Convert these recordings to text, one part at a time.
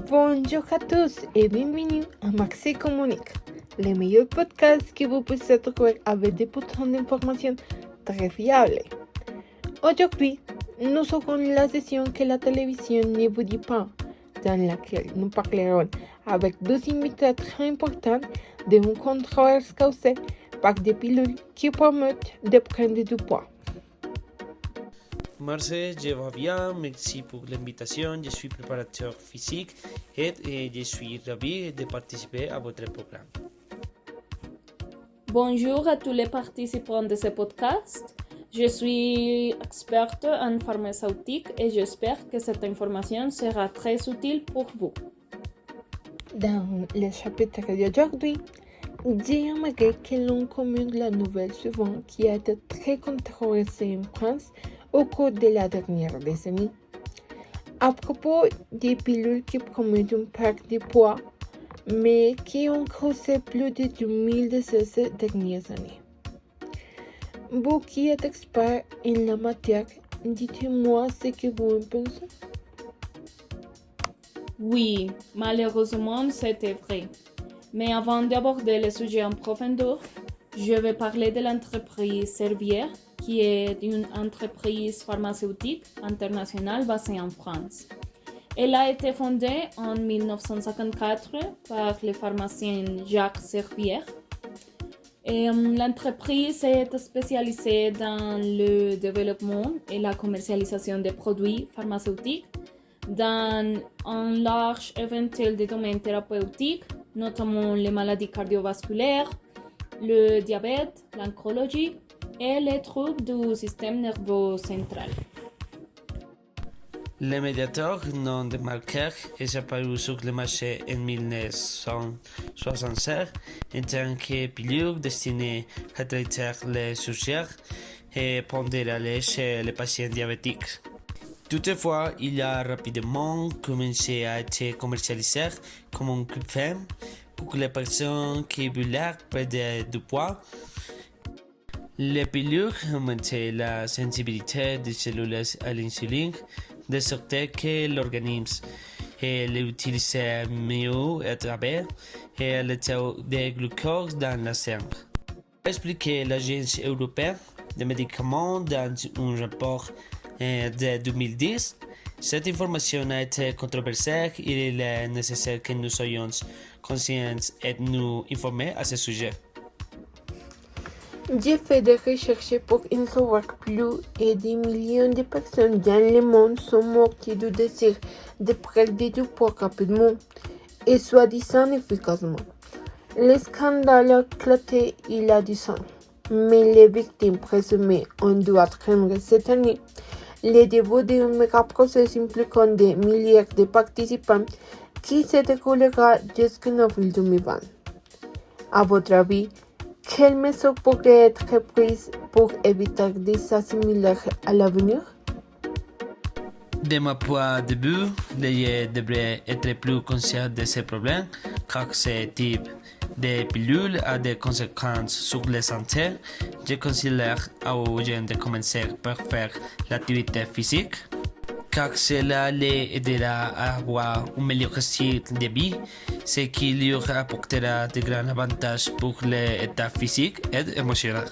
Bonjour à tous et bienvenue à Maxi Communique, le meilleur podcast qui vous peut se trouver avec des boutons d'informations très fiables. Aujourd'hui, nous aurons la session que la télévision ne vous dit pas, dans laquelle nous parlerons avec deux invités très importants d'une controverse causée par des pilules qui promettent de prendre du poids. Marcel, je vais bien, merci pour l'invitation. Je suis préparateur physique et je suis ravi de participer à votre programme. Bonjour à tous les participants de ce podcast. Je suis experte en pharmaceutique et j'espère que cette information sera très utile pour vous. Dans le chapitre d'aujourd'hui, j'ai remarqué que l'on communique la nouvelle suivante qui a été très controversée en France au cours de la dernière décennie. À propos des pilules qui promettent une perte de poids, mais qui ont causé plus de 2000 décès ces dernières années. Vous qui êtes expert en la matière, dites-moi ce que vous en pensez. Oui, malheureusement, c'était vrai. Mais avant d'aborder le sujet en profondeur, je vais parler de l'entreprise Servier, qui est une entreprise pharmaceutique internationale basée en France. Elle a été fondée en 1954 par le pharmacien Jacques Servier. Et l'entreprise est spécialisée dans le développement et la commercialisation des produits pharmaceutiques dans un large éventail de domaines thérapeutiques, notamment les maladies cardiovasculaires, le diabète, l'oncologie et les troubles du système nerveux central. Le médiateur non démarqué est apparu sur le marché en 1965 en tant que pilule destinée à traiter les surcharges et pondérales chez les patients diabétiques. Toutefois, il a rapidement commencé à être commercialisé comme un cube-femme pour les personnes qui voulaient perdre du poids. Les pilules augmentaient la sensibilité des cellules à l'insuline, de sorte que l'organisme l'utilisait mieux à travers le taux de glucose dans le sang. Expliqué l'Agence européenne des médicaments dans un rapport de 2010, cette information a été controversée et il est nécessaire que nous soyons conscients et nous informer à ce sujet. J'ai fait des recherches pour en savoir plus et des millions de personnes dans le monde sont mortes du désir de prendre du poids rapidement et soi-disant efficacement. Le scandale a éclaté il y a 10 ans, mais les victimes présumées ont dû attendre cette année le début d'un méga procès impliquant des milliers de participants qui se déroulera jusqu'en avril 2020. À votre avis, quelles mesures pourraient être prises pour éviter des cas similaires à l'avenir? De mon point de vue, les gens devraient être plus conscients de ces problèmes, car ce type de pilule a des conséquences sur la santé. Je considère aux gens de commencer par faire l'activité physique, car cela les aidera à avoir un meilleur style de vie, ce qui leur apportera de grands avantages pour l'état physique et émotionnel.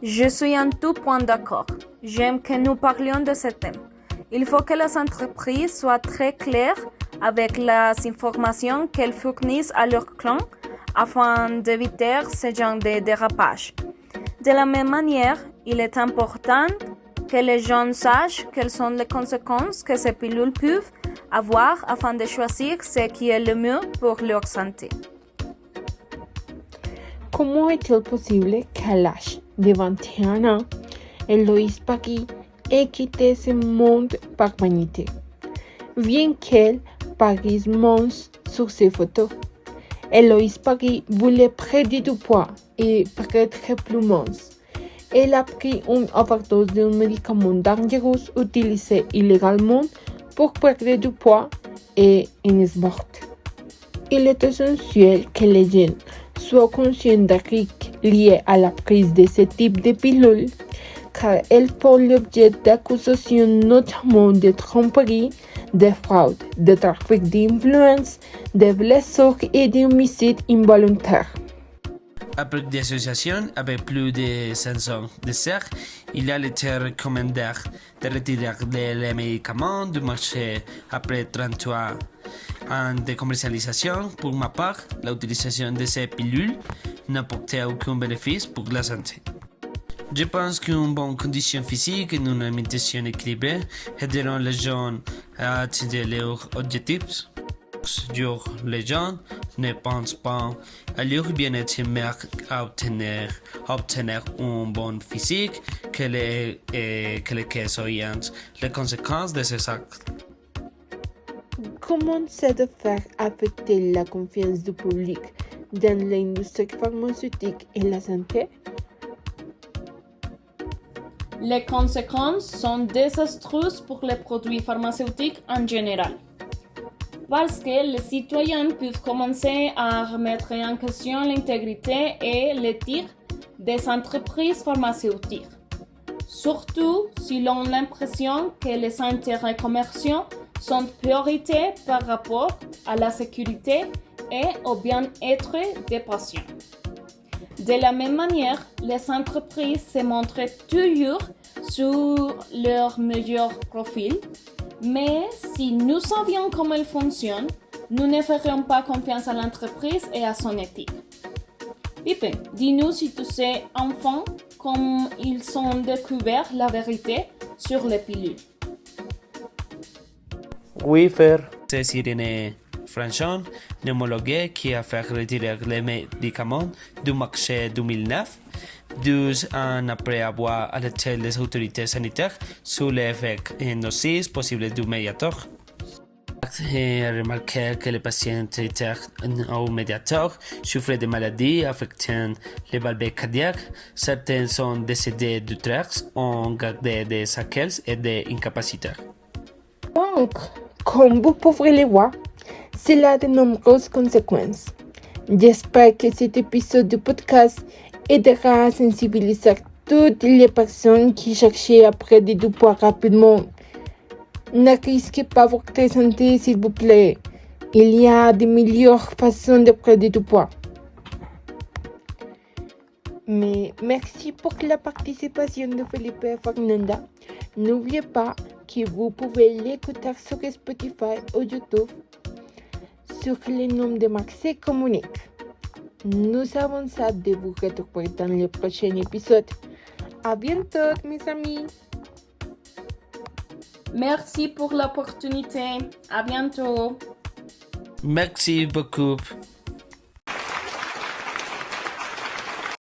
Je suis en tout point d'accord. J'aime que nous parlions de ce thème. Il faut que les entreprises soient très claires avec les informations qu'elles fournissent à leurs clients afin d'éviter ce genre de dérapage. De la même manière, il est important que les gens sachent quelles sont les conséquences que ces pilules peuvent avoir afin de choisir ce qui est le mieux pour leur santé. Comment est-il possible qu'à l'âge de 21 ans, Héloïse Pagny ait quitté ce monde par vanité? Bien qu'elle paraisse mince sur ses photos, Héloïse Pagny voulait prendre du poids et paraître plus mince. Elle a pris une overdose d'un médicament dangereux utilisé illégalement pour perdre du poids et en est morte. Il est essentiel que les jeunes soient conscients des risques liés à la prise de ce type de pilules, car elles font l'objet d'accusations notamment de tromperie de fraude, de trafic d'influence, de blessures et d'homicide involontaire. Après des associations avec plus de 500 décès, il a été recommandé de retirer les médicaments du marché après 33 ans de commercialisation. Pour ma part, l'utilisation de ces pilules n'a apporté aucun bénéfice pour la santé. Je pense qu'une bonne condition physique et une alimentation équilibrée aideront les jeunes à atteindre leurs objectifs. Les gens ne pensent pas à leur bien-être mais à obtenir un bon physique que les orientent les conséquences de ces actes. Comment cette affaire affecte la confiance du public dans l'industrie pharmaceutique et la santé? Les conséquences sont désastreuses pour les produits pharmaceutiques en général. Parce que les citoyens peuvent commencer à remettre en question l'intégrité et l'éthique des entreprises pharmaceutiques. Surtout s'ils ont l'impression que les intérêts commerciaux sont prioritaires par rapport à la sécurité et au bien-être des patients. De la même manière, les entreprises se montrent toujours sur leur meilleur profil, mais si nous savions comment elles fonctionnent, nous ne ferions pas confiance à l'entreprise et à son éthique. Pipe, dis-nous si tu sais enfin comment ils ont découvert la vérité sur les pilules. Oui, Fer. C'est Irène Franchon, pneumologue, qui a fait retirer les médicaments du marché en 2009, 12 ans après avoir alerté les autorités sanitaires sur l'effet nocif possible du médiator. Et remarqué que les patients traités au médiator souffraient de maladies affectant les valves cardiaques. Certains sont décédés du tract, ont gardé des séquelles et des incapacités. Donc, comme vous pouvez le voir, cela a de nombreuses conséquences. J'espère que cet épisode du podcast aidera à sensibiliser toutes les personnes qui cherchent à perdre du poids rapidement. Ne risquez pas votre santé, s'il vous plaît. Il y a de meilleures façons de perdre du poids. Mais merci pour la participation de Felipe et Fernanda. N'oubliez pas que vous pouvez l'écouter sur Spotify ou YouTube sur le nom de Marseille Communique. Nous avons hâte de vous retrouver dans le prochain épisode. À bientôt, mes amis. Merci pour l'opportunité. À bientôt. Merci beaucoup.